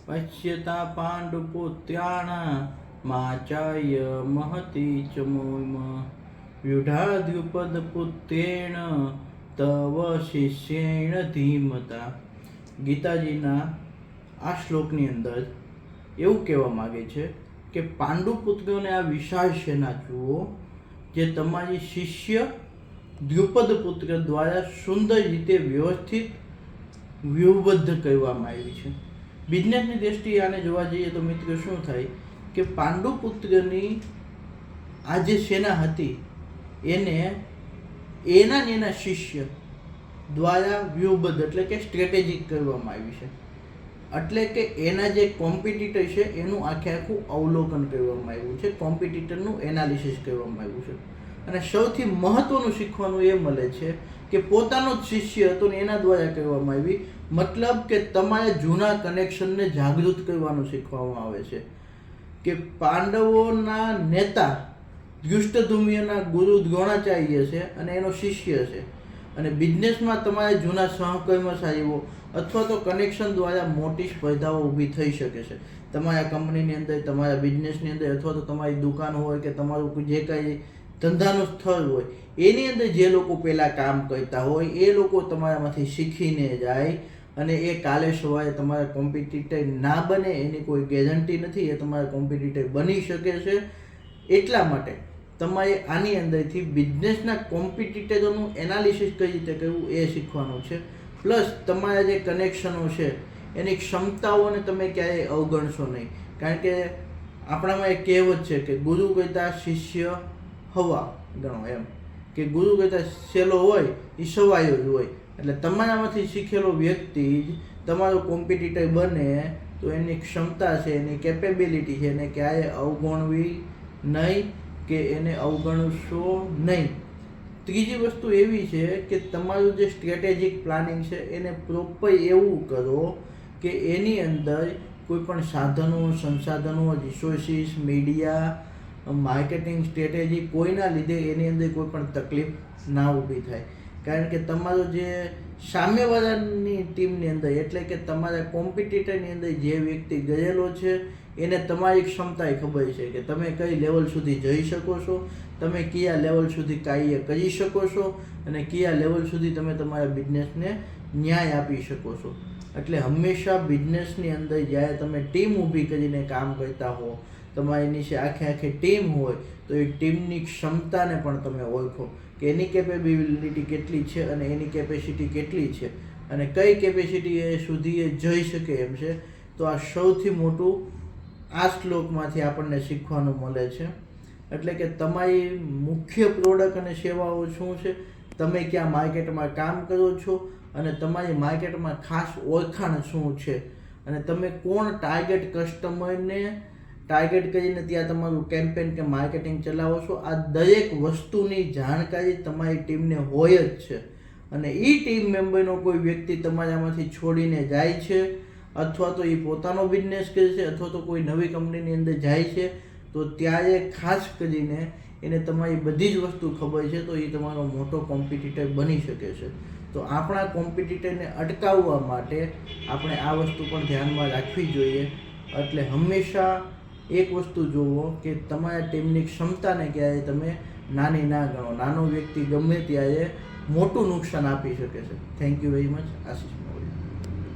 पश्यता पाण्डुपुत्राणां माचाय महती च मोम व्यूढ़ाद्युपदपुत्रेण तव शिष्येण ધીમતા. ગીતાજીના આ શ્લોકની અંદર એવું કહેવા માગે છે કે પાંડુપુત્રોને આ વિશાળ સેના જુઓ જે તમારી શિષ્ય દ્રુપદ પુત્ર દ્વારા સુંદર રીતે વ્યવસ્થિત વ્યૂહબદ્ધ કરવામાં આવી છે. બિઝનેસની દ્રષ્ટિએ આને જોવા જઈએ તો મિત્રો શું થાય કે પાંડુપુત્રની આ જે સેના હતી એને એના શિષ્ય દ્વારા વ્યૂહબદ્ધ એટલે કે સ્ટ્રેટેજિક કરવામાં આવી છે. એટલે કે એના જે કોમ્પિટિટર છે એનું આખું અવલોકન કરવામાં આવ્યું છે, કોમ્પિટિટરનું એનાલિસિસ કરવામાં આવ્યું છે. અને સૌથી મહત્વનું શીખવાનું એ મળે છે કે પોતાનો જ શિષ્ય હતો ને એના દ્વારા કરવામાં આવી, મતલબ કે તમારે જૂના કનેક્શનને જાગૃત કરવાનું શીખવામાં આવે છે. કે પાંડવોના નેતા ધૃષ્ટદ્યુમ્નના ગુરુ દ્રોણાચાર્ય છે અને એનો શિષ્ય છે. અને બિઝનેસમાં તમારે જૂના સહકર્મચારીઓ અથવા તો કનેક્શન દ્વારા મોટી સ્પર્ધાઓ ઊભી થઈ શકે છે. તમારા કંપનીની અંદર, તમારા બિઝનેસની અંદર અથવા તો તમારી દુકાન હોય કે તમારું જે કાંઈ ધંધાનું સ્થળ હોય એની અંદર જે લોકો પહેલાં કામ કરતા હોય એ લોકો તમારામાંથી શીખીને જાય અને એ કાલે સવારે તમારા કોમ્પિટિટર ના બને એની કોઈ ગેરંટી નથી. એ તમારા કોમ્પિટિટર બની શકે છે. એટલા માટે તમારે આની અંદરથી બિઝનેસના કોમ્પિટિટરોનું એનાલિસિસ કઈ રીતે કરવું એ શીખવાનું છે. પ્લસ તમારા જે કનેક્શનો છે એની ક્ષમતાઓને તમે ક્યારેય અવગણશો નહીં. કારણ કે આપણામાં એક કહેવત છે કે ગુરુ કરતાં શિષ્ય હવા ગણો, એમ કે ગુરુ કરતાં સહેલો હોય એ સવાયો જ હોય. એટલે તમારામાંથી શીખેલો વ્યક્તિ જ તમારો કોમ્પિટિટર બને તો એની ક્ષમતા છે, એની કેપેબિલિટી છે એને ક્યારેય અવગણવી નહીં કે એને અવગણશો નહીં. ત્રીજી વસ્તુ એવી છે કે તમારું જે સ્ટ્રેટેજિક પ્લાનિંગ છે એને પ્રોપર એવું કરો કે એની અંદર કોઈ પણ સાધનો, સંસાધનો, રિસોર્સિસ, મીડિયા, માર્કેટિંગ સ્ટ્રેટેજી કોઈના લીધે એની અંદર કોઈ પણ તકલીફ ના ઊભી થાય. કારણ કે તમારો જે સામેવાળાની ટીમની અંદર એટલે કે તમારા કોમ્પિટિટરની અંદર જે વ્યક્તિ ગયેલો છે એને તમારી ક્ષમતાએ ખબર છે કે તમે કઈ લેવલ સુધી જઈ શકો છો, તમે કયા લેવલ સુધી કાર્ય કરી શકો છો અને કયા લેવલ સુધી તમે તમારા બિઝનેસને ન્યાય આપી શકો છો. એટલે હંમેશા બિઝનેસની અંદર જ્યારે તમે ટીમ ઊભી કરીને કામ કરતા હો, તમારી નીચે આખી ટીમ હોય તો એ ટીમની ક્ષમતાને પણ તમે ઓળખો કે એની કેપેબિલિટી કેટલી છે અને એની કેપેસિટી કેટલી છે અને કઈ કેપેસિટી એ સુધી એ જઈ શકે એમ છે. તો આ સૌથી મોટું આ શ્લોકમાંથી આપણને શીખવાનું મળે છે. એટલે કે તમારી મુખ્ય પ્રોડક્ટ અને સેવાઓ શું છે, તમે ક્યાં માર્કેટમાં કામ કરો છો અને તમારી માર્કેટમાં ખાસ ઓળખાણ શું છે અને તમે કોણ ટાર્ગેટ કસ્ટમરને ટાર્ગેટ કરીને ત્યાં તમારું કેમ્પેન કે માર્કેટિંગ ચલાવો છો. આ દરેક વસ્તુની જાણકારી તમારી ટીમને હોય જ છે. અને એ ટીમ મેમ્બરનો કોઈ વ્યક્તિ તમારામાંથી છોડીને જાય છે અથવા તો એ પોતાનો બિઝનેસ કરે છે અથવા તો કોઈ નવી કંપનીની અંદર જાય છે તો ત્યારે ખાસ કરીને એને તમારી બધી જ વસ્તુ ખબર છે તો એ તમારો મોટો કોમ્પિટિટર બની શકે છે. તો આપણા કોમ્પિટિટરને અટકાવવા માટે આપણે આ વસ્તુ પણ ધ્યાનમાં રાખવી જોઈએ. એટલે હંમેશા એક વસ્તુ જુઓ કે તમારા ટીમની ક્ષમતાને ક્યારેય તમે નાની ના ગણો. નાનો વ્યક્તિ ગમે ત્યારે મોટું નુકસાન આપી શકે છે. Thank you very much. Ashish.